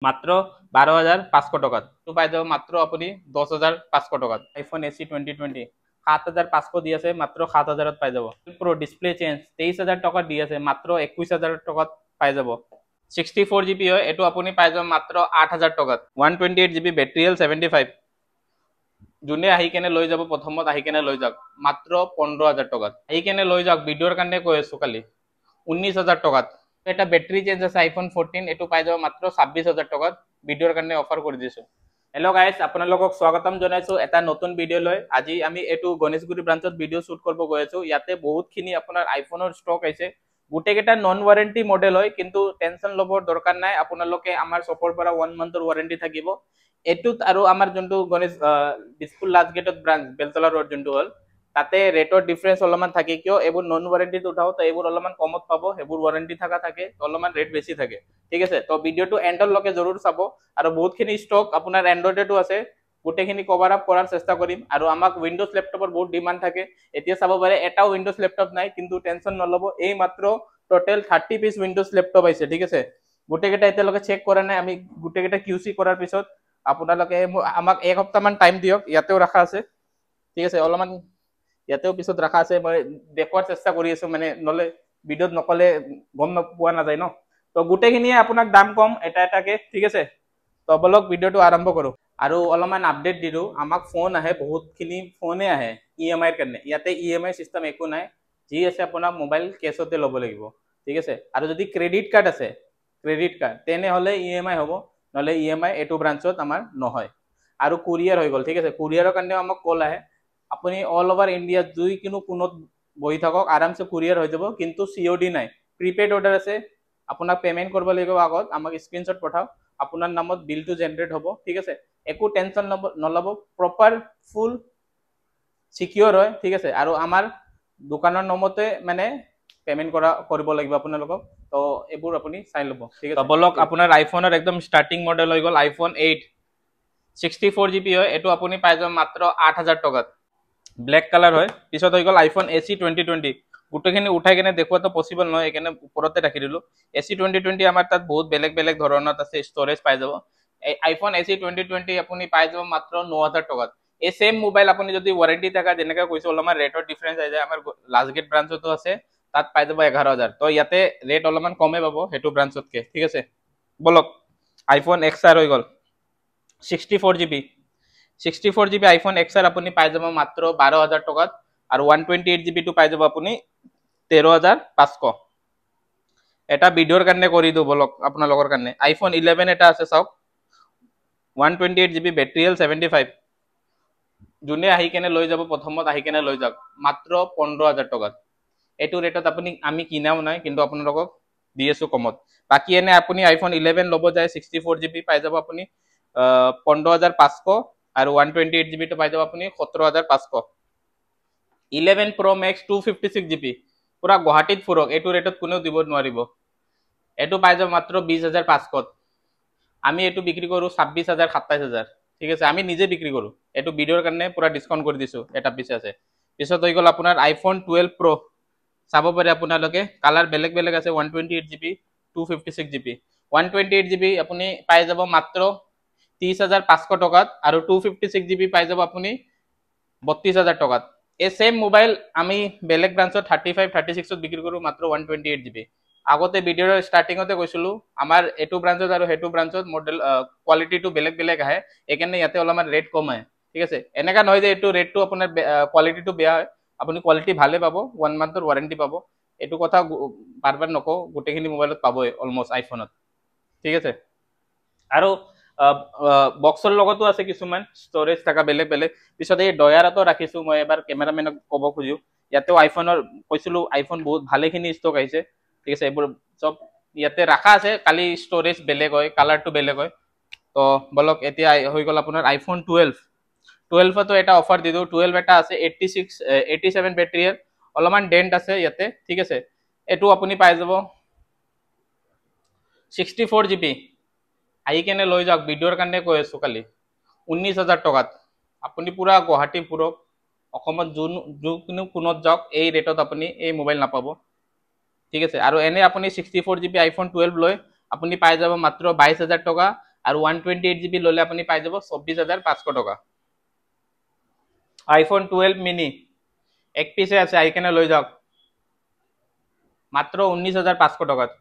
মাত্ৰ 12,500 টকাত তো পাই যাব মাত্ৰ আপুনি 10,500 টকাত আইফোন এচি 2020 7,500 দি আছে মাত্ৰ 7,000ত পাই যাব প্ৰ ডিসপ্লে চেঞ্জ 23,000 টকাত দি আছে মাত্ৰ 21,000 টকাত পাই যাব 64 জিবি হয় এটো আপুনি পাই যাব মাত্ৰ 8,000 টকাত 128 জিবি বেটাৰি হেল 75 যোনে আহি কেনে লৈ যাব প্ৰথমত আহি কেনে লৈ যাওক মাত্ৰ 15,000 টকাত আহি কেনে লৈ যাওক ভিডিওৰ কাৰণে কৈ আছো কালি 19,000 টকাত এটা বেটাৰি চেঞ্জ আছে আইফোন 14 এটো পাই যাব মাত্ৰ 26,000 টকাত ভিডিওৰ কাৰণে অফাৰ কৰি দিছো হেল্ল' গাইস আপোনালোকক স্বাগতম জনাইছো এটা নতুন ভিডিও লৈ আজি আমি এটো গণেশগুৰি ব্ৰাঞ্চত ভিডিও শুট কৰিব গৈ আছো ইয়াতে বহুতখিনি আপোনাৰ আইফোনৰ ষ্টক আছে গুটেকেটা নন ওয়াৰেন্টি মডেল হয় কিন্তু টেনশন লবৰ দৰকাৰ নাই আপোনালোকে আমাৰ শ্বপৰ পৰা 1 মান্থৰ ওয়াৰেন্টি থাকিব এটুত আৰু আমাৰ যোনটো গণেশ স্কুল লাষ্ট গেটত ব্ৰাঞ্চ বেলতলা ৰোড যোনটো হল তাতে ৰেটৰ ডিফাৰেন্স অলপমান থাকে কিয় এবোৰ নন ওয়াৰেন্টিত উঠাও তো এবোৰ অলপমান কমত পাব এবোৰ ওয়াৰেন্টি থাকা থাকে অলপমান ৰেট বেছি থাকে ঠিক আছে তো ভিডিওটো এন্ডৰ লকে জৰুৰ চাব আৰু বহুতখিনি ষ্টক আপোনাৰ এন্ড্ৰইডতো আছে গুটেখিনি কভাৰ আপ কৰাৰ চেষ্টা কৰিম আৰু আমাক উইন্ডোজ ল্যাপটপৰ বহুত ডিমান্ড থাকে এতিয়া চাব পাৰে এটাও উইন্ডোজ ল্যাপটপ নাই কিন্তু টেনশন নলব এই মাত্ৰ টোটাল 30 পিস উইন্ডোজ ল্যাপটপ আছে ঠিক আছে গুটেকেটা এতিয়ালৈকে চেক কৰা নাই আমি গুটেকেটা কিউসি কৰাৰ পিছত আপোনালোকে আমাক এক সপ্তাহমান টাইম দিয়ক ইয়াতেও ৰাখা আছে ঠিক আছে অলপমান ইয়াতেও পিছত ৰাখা আছে মই দেখুৱাৰ চেষ্টা কৰি আছো মানে নলে ভিডিওত নকলে গম পোৱা নাযায় ন তো গুটেখিনিয়ে আপোনাক দাম কম এটা এটাকে ঠিক আছে তো বলক ভিডিওটো আৰম্ভ কৰো আৰু অলপমান আপডেট দিলো আমাক ফোন আহে বহুতখিনি ফোনে আহে ইএমআই কাৰণে ইয়াতে ইএমআই সিস্টেম একো নাই যি আছে আপোনাৰ মোবাইল কেছতে ল'ব লাগিব ঠিক আছে আৰু যদি ক্ৰেডিট কাৰ্ড আছে ক্ৰেডিট কাৰ্ড তেনে হলে ইএমআই হ'ব নলে ইএমআই এটো ব্ৰাঞ্চত আমাৰ নহয় আৰু কুৰিয়াৰ হৈ গল ঠিক আছে কুৰিয়াৰৰ কাৰণে আমাক কল আহে আপুনি অল ওভাৰ ইন্ডিয়া দুই কিনো কোনত বহি থাকক আৰামসে কুৰিয়াৰ হৈ যাব কিন্তু সিওডি নাই প্ৰিপেড অৰ্ডাৰ আছে আপোনাক পেমেন্ট কৰিব লাগিব আগত আমাক স্ক্ৰিনশট পঠাও আপোনাৰ নামত বিলটো জেনাৰেট হ'ব ঠিক আছে একো টেনশন নলব প্ৰপাৰ ফুল সিকিউৰ হয় ঠিক আছে আৰু আমাৰ দোকানৰ নামতে মানে পেমেন্ট কৰিব লাগিব আপোনালোকক তো এবোৰ আপুনি চাই লব ঠিক আছে বলক আপোনাৰ আইফোনৰ একদম স্টার্টিং মডেল হৈ গল আইফোন 8 64 জিবি হয় এটো আপুনি পাই যাব মাত্ৰ 8,000 টকাত ব্ল্যাক কালার হয় পিছত হৈ গল আইফোন এসি 2020 গুটেখিনি উঠাই কেনে দেখুৱাটো পসিবল নহয় এখানে ওপৰতে ৰাখি দিলো এসি 2020 আমাৰ তাত বহুত বেলেগ বেলেগ ধৰণত আছে ষ্টৰেজ পাই যাব আইফোন এসি 2020 আপুনি পাই যাব মাত্ৰ 9,000 টকাত এই সেম মোবাইল আপুনি যদি ওয়াৰেন্টি থাকা যেনেকা কৈছো অলপমান ৰেটৰ ডিফাৰেন্স আই যায় আমাৰ লাষ্ট গেট ব্ৰাঞ্চতো আছে তাত পাই যাব 11,000 তো ইয়াতে ৰেট অলপমান কমে পাব হেতু ব্ৰাঞ্চতকে ঠিক আছে বলক আইফোন এক্সআর হৈ গল 64 জিবি 64 জিবি আইফোন এক্সআর আপুনি পাই যাব মাত্ৰ 12,000 টকাত আৰু 128 জিবি টো পাই যাব আপুনি 13,500 এটা ভিডিওৰ কাৰণে কৰি দিও বলক আপোনালোকৰ কাৰণে আইফোন 11 এটা আছে চাওক 128 জিবি বেটাৰি হেল 75 যোনে আহি কেনে লৈ যাব প্ৰথমত আহি কেনে লৈ যাওক মাত্ৰ 15,000 টকাত এটো ৰেটত আপুনি আমি কিনাও নাই কিন্তু আপোনালোকক দি আছো কমত বাকি এনে আপুনি আইফোন 11 লব যায় 64 জিবি পাই যাব আপুনি 15,500 আৰু 128 জিবি টো পাই যাব আপুনি 17,500 11 Pro Max 256 জিবি পুরা গুৱাহাটীত ফুৰক এটো ৰেটত কোনেও দিব নোৱাৰিব এটো পাই যাব মাত্ৰ 20,500 আমি এটো বিক্ৰী কৰো 26,000 27,000 ঠিক আছে আমি নিজে বিক্ৰী কৰো এটো ভিডিওৰ কাৰণে পুৰা ডিসকাউন্ট কৰি দিছো এটা পিছে আছে পিছত হৈ গল আপোনাৰ আইফোন 12 Pro চাব পাৰে আপোনালোকে কালাৰ বেলেগ বেলেগ আছে 128 জিবি 256 জিবি 128 জিবি আপুনি পাই যাব মাত্ৰ 30,500 টকাত আৰু 256 জিবি পাই যাব আপুনি 32,000 টকাত এই সেম মোবাইল আমি বেলেগ ব্ৰাঞ্চত 35 36 ত বিক্ৰী কৰো মাত্ৰ 128 জিবি আগতে ভিডিওৰ স্টাৰ্টিংতে কৈছিলো আমাৰ এটো ব্ৰাঞ্চত আৰু হেতু ব্ৰাঞ্চত মডেল কোৱালিটিটো বেলেগ বেলেগ আহে একাৰণে ইয়াতে অলপমান ৰেট কম হয় ঠিক আছে এনেকা নহয় যে এটো ৰেটটো আপোনাৰ কোৱালিটিটো বেয়া হয় আপুনি কোৱালিটি ভালে পাব 1 মান্থৰ ওয়াৰেন্টি পাব এটো কথা বাৰবাৰ নকও গুটেখিনি মোবাইলত পাবই অলমোস্ট আইফোনত ঠিক আছে আৰু বক্সৰ লগতো আছে কিছুমান ষ্টৰেজ থাকা বেলেগ বেলেগ পিছত এই ডয়াৰতো ৰাখিছো মই এবাৰ ক্যামেৰামেনক ক'ব খুজিও ইয়াতেও আইফোনৰ কৈছিলো আইফোন বহুত ভালেখিনি ষ্টক আহিছে ঠিক আছে এবোৰ সব ইয়াতে ৰাখা আছে কালি ষ্টৰেজ বেলেগ হয় কালাৰটো বেলেগ হয় তো বলক এতিয়া হৈ গল আপোনাৰ আইফোন 12 তো এটা অফাৰ দিদো 12 এটা আছে 87 বেটাৰি অলপমান ডেন্ট আছে ইয়াতে ঠিক আছে এটো আপুনি পাই যাব 64 জিবি আহি কেনে লৈ যাওক ভিডিওৰ কাৰণে কৈ আছো কালি 19,000 টকাত আপুনি পুৰা গুৱাহাটী ফুৰক অসমত যোন কোনত যাওক এই ৰেটত আপুনি এই মোবাইল নাপাব ঠিক আছে আৰু এনে আপুনি 64 জিবি আইফোন 12 লৈ আপুনি পাই যাব মাত্ৰ 22,000 টকা আৰু 128GB ললে আপুনি পাই যাব 24500 টকা আইফোন 12 মিনি এক পিছে আছে আহি কেনে লৈ যাওক মাত্ৰ 19500 টকাত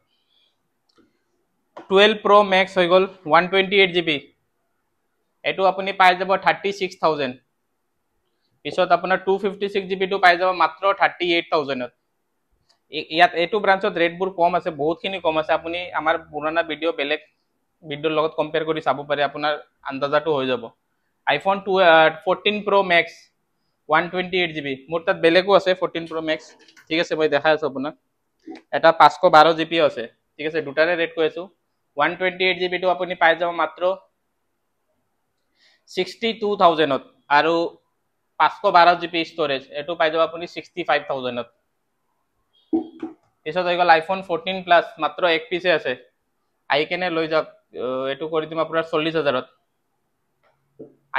12 Pro Max হৈ গল 128GB এটো আপুনি পাই যাব 36000 পিছত আপোনাৰ 256GB টো পাই যাব মাত্ৰ 38000 ত ইয়াত এটো ব্ৰাঞ্চত ৰেটবোৰ কম আছে বহুতখিনি কম আছে আপুনি আমাৰ পুৰণা ভিডিও বেলেগ ভিডিওৰ লগত কম্পেয়াৰ কৰি চাব পাৰে আপোনাৰ আন্দাজাটো হৈ যাব আইফোন 14 Pro Max 128GB মোৰ তাত বেলেগো আছে 14 Pro Max ঠিক আছে মই দেখাই আছো আপোনাক এটা 512GB আছে ঠিক আছে দুটাৰে ৰেট কৈ আছো 128GB টো আপুনি পাই যাব মাত্ৰ 62000 ত আৰু 512GB ষ্টৰেজ এটো পাই যাব আপুনি 65000 ত পিছত হৈ গল আইফোন 14 প্লাস মাত্ৰ এক পিছে আছে আই কেনে লৈ যাওক এটো কৰি দিম আপোনাৰ 40000 ত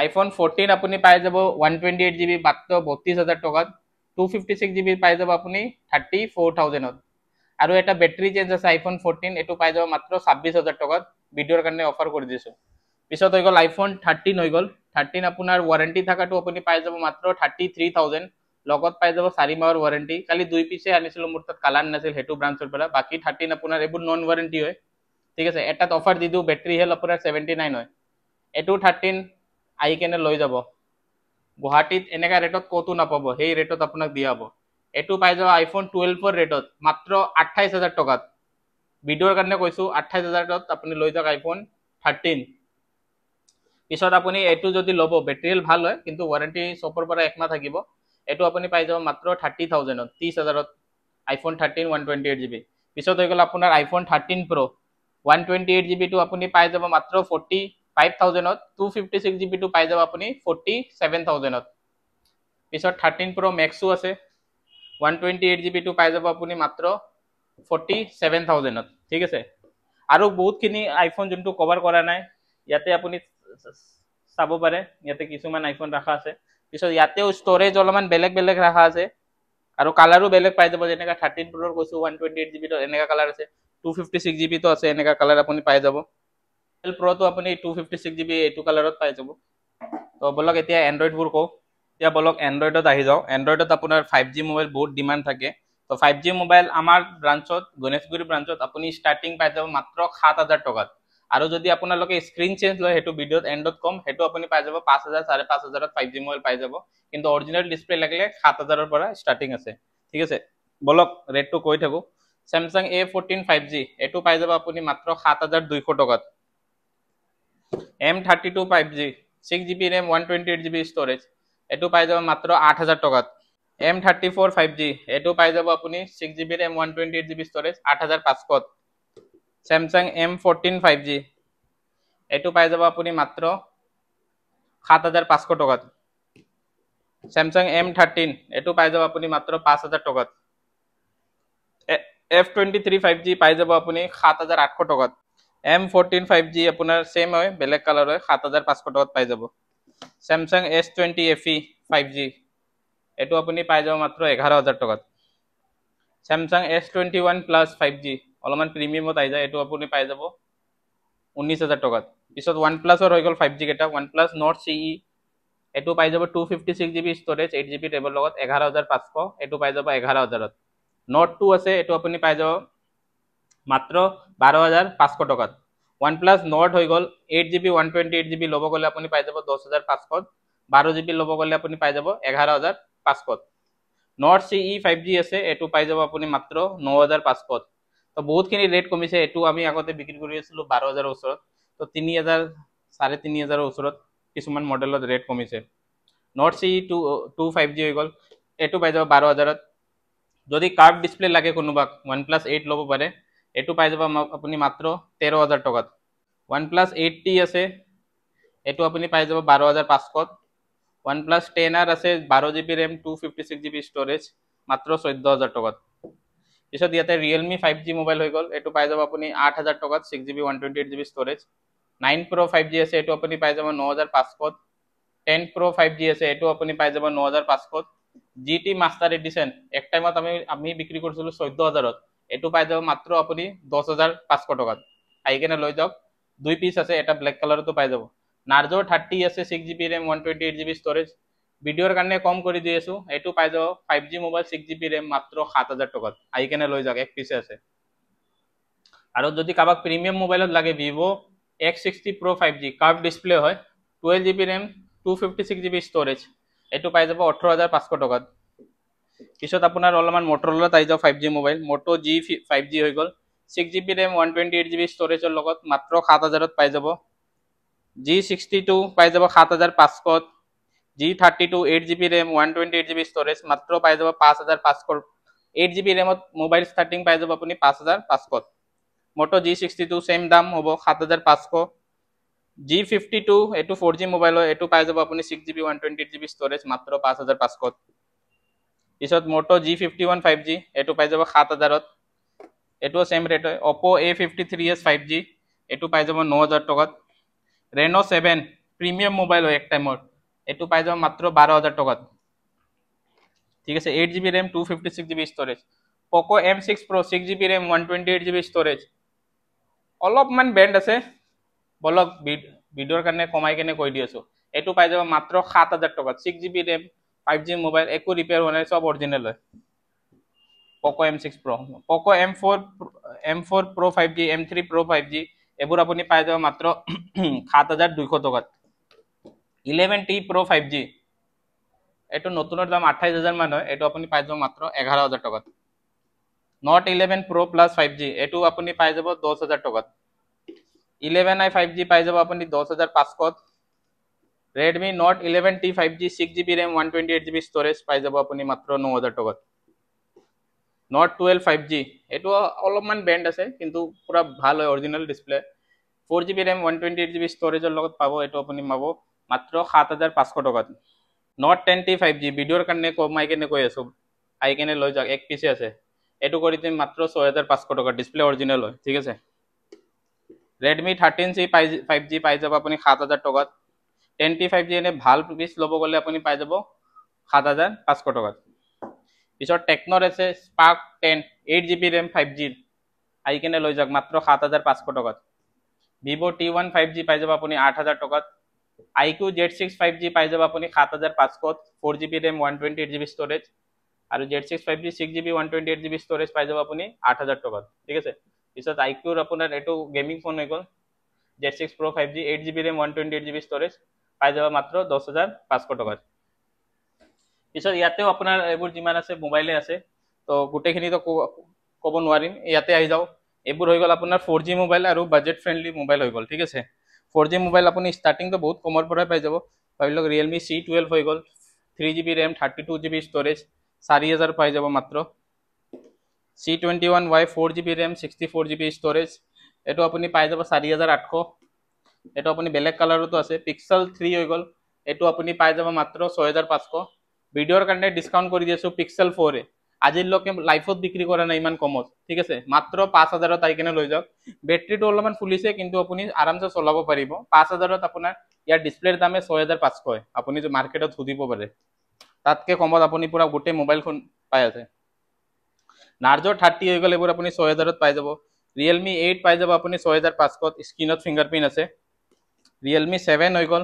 আইফোন 14 আপুনি পাই যাব 128GB মাত্ৰ 32000 টকাত 256GB পাই যাব আপুনি 34000 ত আৰু এটা ব্যাটাৰি চেঞ্জ আছে আইফোন 14 এটো পাই যাব মাত্ৰ 26000 টকাত ভিডিওৰ কাৰণে অফাৰ কৰি দিছো পিছত হৈ গল আইফোন 13 হৈ গল 13 আপোনাৰ ওয়াৰেন্টি থাকাটো আপুনি পাই যাব মাত্ৰ 33000 লগত পাই যাব 4 মাহৰ ওয়াৰেন্টি খালি দুই পিছে আনিছিল মোৰ তাত কালাৰ নাছিল হেতু ব্ৰাঞ্চৰ পৰা বাকি 13 আপোনাৰ এবোৰ নন ওয়াৰেন্টি হয় ঠিক আছে এটাত অফাৰ দি দিও ব্যাটাৰি হেল আপোনাৰ 79 হয় এটো 13 আই কেনে লৈ যাব গুৱাহাটীত এনেকা ৰেটত কতো নাপাব সেই ৰেটত আপোনাক দিয়া হ'ব এটো পাই যাব আইফোন 12 ৰ ৰেটত মাত্ৰ 28000 টকাত ভিডিওৰ কাৰণে কৈছো 28000 টকাত আপুনি লৈ যাওক আইফোন 13 পিছত আপুনি এটো যদি লব ব্যাটাৰি হেল ভাল হয় কিন্তু ওয়াৰেন্টি সপৰ পৰা এক মাহ থাকিব এটো আপুনি পাই যাব মাত্ৰ 30000 ত 30000 ত আইফোন 13 128GB পিছত হৈ গল আপোনাৰ আইফোন 13 Pro 128GB টো আপুনি পাই যাব মাত্ৰ 45000 ত 256GB টো পাই যাব আপুনি 47000 ত পিছত 13 Pro Max ও আছে 128GB টো পাই যাব আপুনি মাত্ৰ 47000 ত ঠিক আছে আৰু বহুতখিনি আইফোন যোনটো কভাৰ কৰা নাই ইয়াতে আপুনি চাব পাৰে ইয়াতে কিছুমান আইফোন ৰাখা আছে পিছত ইয়াতেও ষ্টৰেজ অলপমান বেলেগ বেলেগ ৰাখা আছে আৰু কালাৰো বেলেগ পাই যাব যেনেকা 13 Pro ৰ কৈছো 128GB ৰ এনেকা কালাৰ আছে 256GB তো আছে এনেকা কালাৰ আপুনি পাই যাব 12 Pro তো আপুনি 256GB এটো কালাৰত পাই যাব তো বলক এতিয়া এন্ড্ৰইড বোৰ কও এতিয়া বলক এন্ড্ৰইডত আহি যাও এন্ড্ৰইডত আপোনাৰ 5G মোবাইল বহুত ডিমান্ড থাকে তো 5G মোবাইল আমাৰ ব্ৰাঞ্চত গণেশগুৰি ব্ৰাঞ্চত আপুনি স্টাৰ্টিং পাই যাব মাত্ৰ 7000 টকাত আৰু যদি আপোনালোকে স্ক্ৰিন চেঞ্জ লয় হেতু ভিডিওত এন্ডত কম হেতু আপুনি পাই যাব 5000 5500 ত 5G মোবাইল পাই যাব কিন্তু অৰিজিনাল ডিসপ্লে লাগিলে 7000 ৰ পৰা স্টাৰ্টিং আছে ঠিক আছে বলক ৰেটটো কৈ থাকো Samsung A14 5G এটো পাই যাব আপুনি মাত্ৰ 7200 টকাত M32 5G 6GB RAM 128GB storage এটো পাই যাব মাত্ৰ 8000 টকাত M34 5G এটো পাই যাব আপুনি 6GB RAM 128GB storage 8500 Samsung M14 5G এটো পাই যাব আপুনি মাত্ৰ 7500 টকাত Samsung M13 এটো পাই যাব আপুনি মাত্ৰ 5000 টকাত F23 5G পাই যাব আপুনি 7800 টকাত M14 5G আপোনাৰ সেম হয় বেলেগ কালাৰ হয় 7500 টকাত পাই যাব Samsung S20 FE 5G এটো আপুনি পাই যাব মাত্ৰ 11000 টকাত Samsung S21 Plus 5G অলমান প্ৰিমিয়ামত আই যায় এটো আপুনি পাই যাব 19000 টকাত পিছত OnePlus ৰ হৈ গল 5G কেটা OnePlus Nord CE এটো পাই যাব 256GB ষ্টৰেজ 8GB টেবৰ লগত 11500 এটো পাই যাব 11000 ত Note 2 আছে এটো আপুনি পাই যাব মাত্ৰ 12500 টকাত OnePlus Nord হৈ গল 8GB 128GB লব গলে আপুনি পাই যাব 10500 12GB লব গলে আপুনি পাই যাব 11500 Nord CE 5G আছে এটো পাই যাব আপুনি মাত্ৰ 9500 তো বহুতখিনি ৰেট কমিছে এটো আমি আগতে বিক্ৰী কৰি আছিল 12000 ৰ ওচৰত তো 3000 3500 ৰ ওচৰত কিছুমান মডেলত ৰেট কমিছে Nord CE 2 5G হৈ গল এটো পাই যাব 12000 ত যদি কার্ভ ডিসপ্লে লাগে কোনোবাক OnePlus 8 লব পাৰে এটো পাই যাব আপুনি মাত্ৰ 13000 টকাত OnePlus 8T আছে এটো আপুনি পাই যাব 12500 OnePlus 10R আছে 12GB RAM 256GB ষ্টৰেজ মাত্ৰ 14000 টকাত পিছত ইয়াতে Realme 5G মোবাইল হৈ গল এটো পাই যাব আপুনি 8000 টকাত 6GB 128GB storage 9 Pro 5G আছে এটো আপুনি পাই যাব 9500 10 Pro 5G আছে এটো আপুনি পাই যাব 9500 GT Master Edition এক টাইমত আমি বিক্ৰী কৰিছিল 14000 ত এটো পাই যাব মাত্ৰ আপুনি 10500 টকাত আইকেনে লৈ যাওক 2 পিস আছে, এটা ব্ল্যাক কালারতো পাই যাব। নার্জো 30 আছে 6GB RAM 128GB স্টোরেজ, ভিডিওর কাৰণে কম কৰি দি আছো, এটো পাই যাব 5G মোবাইল 6GB RAM মাত্ৰ 7000 টকাত, আহি কেনে লৈ যাওক, এক পিছে আছে। আৰু যদি কাবাক প্ৰিমিয়াম মোবাইলত লাগে Vivo X60 Pro 5G curve display হয়, 12GB RAM 256GB স্টোরেজ, এটো পাই যাব 18500 টকাত। পিছত আপোনাৰ অলপমান মটৰলাত আহি যাও 5G mobile, Moto G 5G হৈ গল, 6GB RAM 128GB স্টোৰেজৰ লগত মাত্ৰ 7000ত পাই যাব। G62 পাই যাব 7500, G32 8GB RAM 128GB storage মাত্ৰ পাই যাব 5500, 8GB RAM মোবাইল স্টার্টিং পাই যাব আপুনি 5500। Moto G62 সেম দাম হ'ব 7500। G52 এটো 4G মোবাইল হয়, এটো পাই যাব আপুনি 6GB 128GB স্টোরেজ মাত্ৰ 5500। পিছত Moto G51 5G এটো পাই যাব 7000ত, এটো সেম ৰেট হয়। Oppo A53s 5G এটো পাই যাব 9000 টকাত। Reno 7 প্রিমিয়াম মোবাইল হয় এক টাইমৰ, এটো পাই যাব মাত্ৰ 12000 টকাত, ঠিক আছে। 8GB RAM 256GB storage. Poco M6 Pro 6GB RAM 128GB storage, অলপমান ব্যান্ড আছে, বলক ভিডিওৰ কাৰণে কমাই কেনে কৈ দি আছো, এটো পাই যাব মাত্ৰ 7000 টকাত। 6GB RAM 5G মোবাইল, একো ৰিপেয়াৰ হোৱা নাই, সব অরিজিনাল হয়। Poco M6 Pro, Poco M4 Pro 5G, M3 Pro 5G এবোৰ আপুনি পাই যাব মাত্ৰ 7200 টকাত। 11T Pro 5G এটো নতুনৰ দাম 28000 মান হয়, এটো আপুনি পাই যাব মাত্ৰ 11000 টকাত। Note 11 Pro Plus 5G এটো আপুনি পাই যাব 10000 টকাত। 11i 5G পাই যাব আপুনি 10500। Redmi Note 11T 5G 6GB RAM 128GB storage পাই যাব আপুনি মাত্ৰ 9000 টকাত। Note 12 5G এটো অলপমান ব্যান্ড আছে, কিন্তু পুরা ভাল হয়, original display, 4GB RAM 128GB স্টোৰেজৰ লগত পাব, এটো আপুনি পাব মাত্ৰ 7500 টকাত। Note 10T 5G ভিডিওৰ কাৰণে কমাই কেনে কৈ আছো, আহি কেনে লৈ যাওক, এক পিছে আছে, এটো কৰি দিম মাত্ৰ 6500 টকা, ডিসপ্লে অরিজিনাল হয়, ঠিক আছে। Redmi 13C 5G পাই যাব আপুনি 7000 টকাত। 10T 5G এনে ভাল পিস লব গলে আপুনি পাই যাব 7500 টকাত। পিছত টেকনোর আছে Spark 10 8GB RAM 5G, আহি কেনে লৈ যাওক মাত্ৰ 7500 টকাত। Vivo T1 5G পাই যাব আপুনি 8000 টকাত। iQOO Z6 5G পাই যাব আপুনি 7500, 4GB RAM 128GB স্টোরেজ, আৰু Z6 5G 6GB 128GB স্টোৰেজ পাই যাব আপুনি 8000 টকাত, ঠিক আছে। পিছত iQOO আপোনাৰ এটো গেমিং ফোন হৈ গল, Z6 Pro 5G 8GB RAM 128GB storage পাই যাব মাত্ৰ 10500 টকাত। পিছত ইয়াতেও আপোনাৰ এইবোৰ যিমান আছে মোবাইলে আছে, তো গোটেইখিনি তো ক'ব নোৱাৰিম, ইয়াতে আহি যাও। এইবোৰ হৈ গল আপোনাৰ 4G মোবাইল আৰু বাজেট ফ্ৰেন্ডলি মোবাইল হৈ গল, ঠিক আছে। 4G মোবাইল আপুনি স্টাৰ্টিং তো বহুত কমৰ পৰাই পাই যাব, ভাবি লওক Realme C12 হৈ গল, 3GB RAM 32GB স্টোরেজ 4000 পাই যাব মাত্ৰ। C21Y 4GB RAM 64GB স্টোৰেজ, এটো আপুনি পাই যাব 4800, এটো আপুনি বেলেগ কালাৰতো আছে। Pixel 3 হৈ গল, এটো আপুনি পাই যাব মাত্ৰ 6500। ভিডিওৰ কাৰণে ডিসকাউন্ট কৰি দি আছো Pixel 4 এ, আজিলৈকে লাইফত বিক্ৰী কৰা নাই ইমান কমত, ঠিক আছে, মাত্ৰ 5000ত আহি কেনে লৈ যাওক। বেটাৰীটো অলপমান ফুলিছে, কিন্তু আপুনি আৰামছে চলাব পাৰিব। 5000ত আপোনাৰ ইয়াৰ ডিসপ্লেৰ দামে 6500 হয়, আপুনি যে মাৰ্কেটত সুধিব পাৰে, তাতকে কমত আপুনি পুৰা গোটেই মোবাইলখন পাই আছে। Narzo 30 হৈ গল, এবোৰ আপুনি 6000ত পাই যাব। Realme 8 পাই যাব আপুনি 6500, স্ক্রিনত ফিঙ্গারপ্রিন্ট আছে। Realme 7 হৈ গল,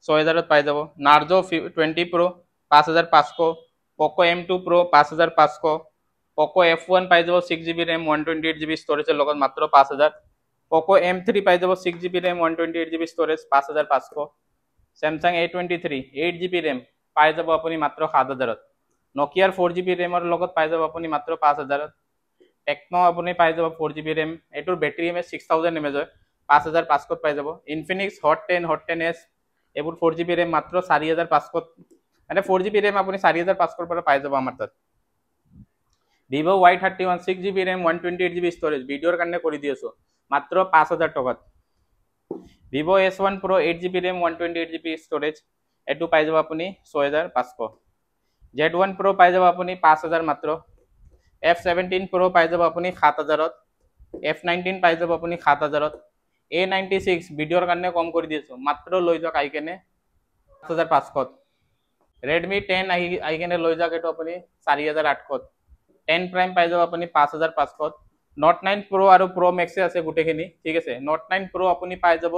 6000ত পাই যাব। Narzo 20 Pro 5500, Poco M2 Pro 5500, Poco F1 পাই যাব 6GB RAM 128GB স্টোৰেজৰ লগত মাত্ৰ 5000। Poco M3 পাই যাব 6GB RAM 128GB স্টোৰেজ 5500। Samsung A23 8GB RAM পাই যাব আপুনি মাত্ৰ 7000ত। Nokia 4GB RAM ৰ লগত পাই যাব আপুনি মাত্ৰ 5000ত। Tecno আপুনি পাই যাব 4GB RAM, এটোৰ বেটাৰী এমএচ 6000 mAh হয়, 5500ত পাই যাব। Infinix Hot 10 Hot 10s এবোৰ 4GB RAM মাত্ৰ 4500, মানে 4GB RAM আপুনি 4500 পৰা পাই যাব আমাৰ তাত। Vivo Y31 6GB RAM 128GB স্টোৰেজ, ভিডিওৰ কাৰণে কৰি দি আছো মাত্ৰ 5000 টকাত। Vivo S1 Pro 8GB RAM 128GB storage, এটো পাই যাব আপুনি 6500। Z1 Pro পাই যাব আপুনি 5000 মাত্ৰ। F17 Pro পাই যাব আপুনি 7000ত। F19 পাই যাব আপুনি 7000ত। A96 ভিডিওৰ কাৰণে কম কৰি দি আছো, মাত্ৰ লৈ যাওক আহি কেনে 5500ত। Redmi 10 আহি কেনে লৈ যাওক, এটো আপুনি 4800ত। 10 Prime পাই যাব আপুনি 5500ত। Note 9 Pro আৰু Pro Max আছে গোটেইখিনি ঠিক আছে Note 9 Pro আপুনি পাই যাব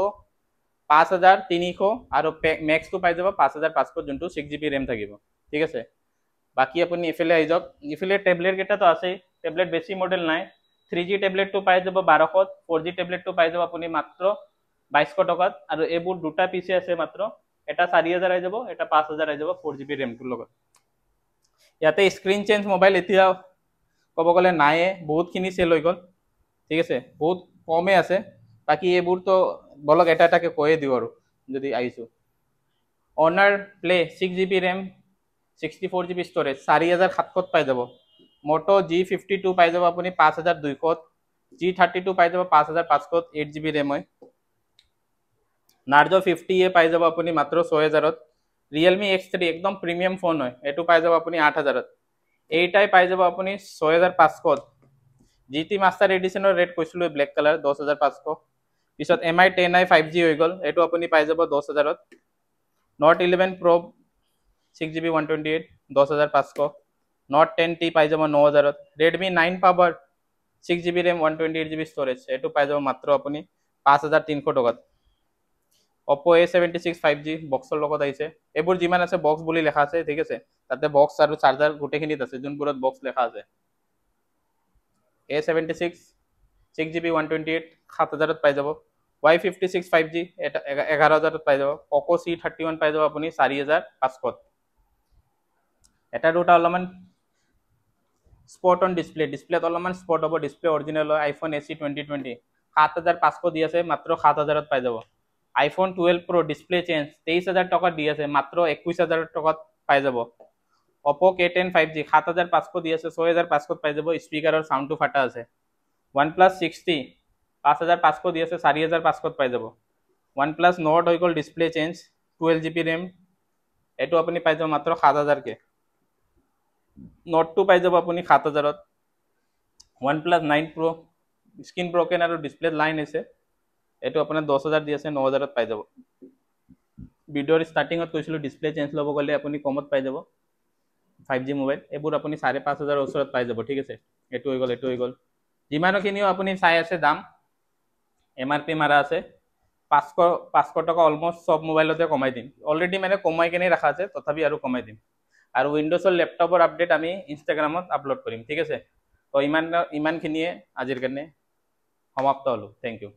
5300 আৰু Max টো পাই যাব 5500 যোনটো 6GB RAM থাকিব ঠিক আছে বাকি আপুনি ইফালে আহি যাওক ইফালে ট্যাবলেট কেইটা তো আছে ট্যাবলেট বেছি মডেল নাই 3G ট্যাবলেট টো পাই যাব 1200 4G ট্যাবলেট টো পাই যাব আপুনি মাত্ৰ 2200 টকাত আৰু এইবোৰ দুটা পিছে আছে মাত্ৰ এটা 4000 আই যাব এটা 5000 আই যাব 4GB RAM টোৰ লগত ইয়াতে স্ক্রিন চেঞ্জ মোবাইল এতিয়া কব গলে নাই বহুতখিনি সেল হৈ গল ঠিক আছে বহুত কমে আছে বাকি এইবোৰ তো বলক এটা এটাকে কয়ে দিও আৰু যদি আইছো Honor Play 6GB RAM 64GB storage 4700 পাই যাব Moto G52 পাই যাব আপুনি 5200 G32 পাই যাব 5500 8GB RAM হয় Narzo 50A পাই যাব আপুনি মাত্ৰ 6000 Realme X3 একদম প্রিমিয়াম ফোন হয় এটো পাই যাব আপুনি 8000 এইটাই পাই যাব আপুনি 6500 GT Master Edition ৰেট কৈছিলো ব্ল্যাক কালাৰ 10500 পিছত MI 10i 5G হৈ গল এটো আপুনি পাই যাব 10000 Note 11 Pro 6GB 128 10500 Note 10T পাই যাব 9000 Redmi 9 power 6GB RAM 128GB storage এটো পাই যাব মাত্ৰ আপুনি 5300 টকাত Oppo A76 5G বক্সৰ লগত আহিছে এবোৰ যিমান আছে বক্স বুলি লেখা আছে ঠিক আছে তাতে বক্স আৰু চাৰ্জাৰ গোটেইখিনিত আছে যোনবোৰত বক্স লেখা আছে A76 6GB 128 7000 ত পাই যাব Y56 5G 11000 ত পাই যাব Poco C31 পাই যাব আপুনি 4500 এটা দুটা অলপমান স্পট অন ডিসপ্লেত অলপমান স্পট হ'ব ডিসপ্লে অৰিজিনাল হয় iPhone SE 2020 7500 দি আছে মাত্ৰ 7000 ত পাই যাব iPhone 12 Pro ডিসপ্লে চেঞ্জ 23000 টকা দি আছে মাত্ৰ 21000 টকাত পাই যাব Oppo K10 5G 7500 দি আছে 6500 পাই যাব স্পিকাৰৰ সাউন্ডটো ফাটা আছে OnePlus 60 5500 দি আছে 4500 পাই যাব OnePlus Nord হৈ গল ডিসপ্লে চেঞ্জ 12GB RAM এটো আপুনি পাই যাব মাত্ৰ 7000 কে Note 2 পাই যাব আপুনি 7000 ত OnePlus 9 Pro স্ক্রিন ব্রোকেন আৰু ডিসপ্লে লাইন আছে এটো আপোনাৰ 10000 দি আছে 9000 ত পাই যাব ভিডিওৰ স্টাৰ্টিংত কৈছিলো ডিসপ্লে চেঞ্জ লব গলে আপুনি কমত পাই যাব 5G মোবাইল এবোৰ আপুনি 5500 ওচৰত পাই যাব ঠিক আছে এটো হৈ গল যিমানখিনিও আপুনি চাই আছে দাম MRP মাৰা আছে 500 টকা অলমোস্ট সব মোবাইলতে কমাই দিম অলৰেডি মানে কমাই কেনে ৰাখা আছে তথাপি আৰু কমাই দিম আৰু উইন্ডোজৰ ল্যাপটপৰ আপডেট আমি ইনষ্টাগ্ৰামত আপলোড কৰিম ঠিক আছে তো ইমানখিনিয়ে আজিৰ কাৰণে সমাপ্ত হলো থ্যাংক ইউ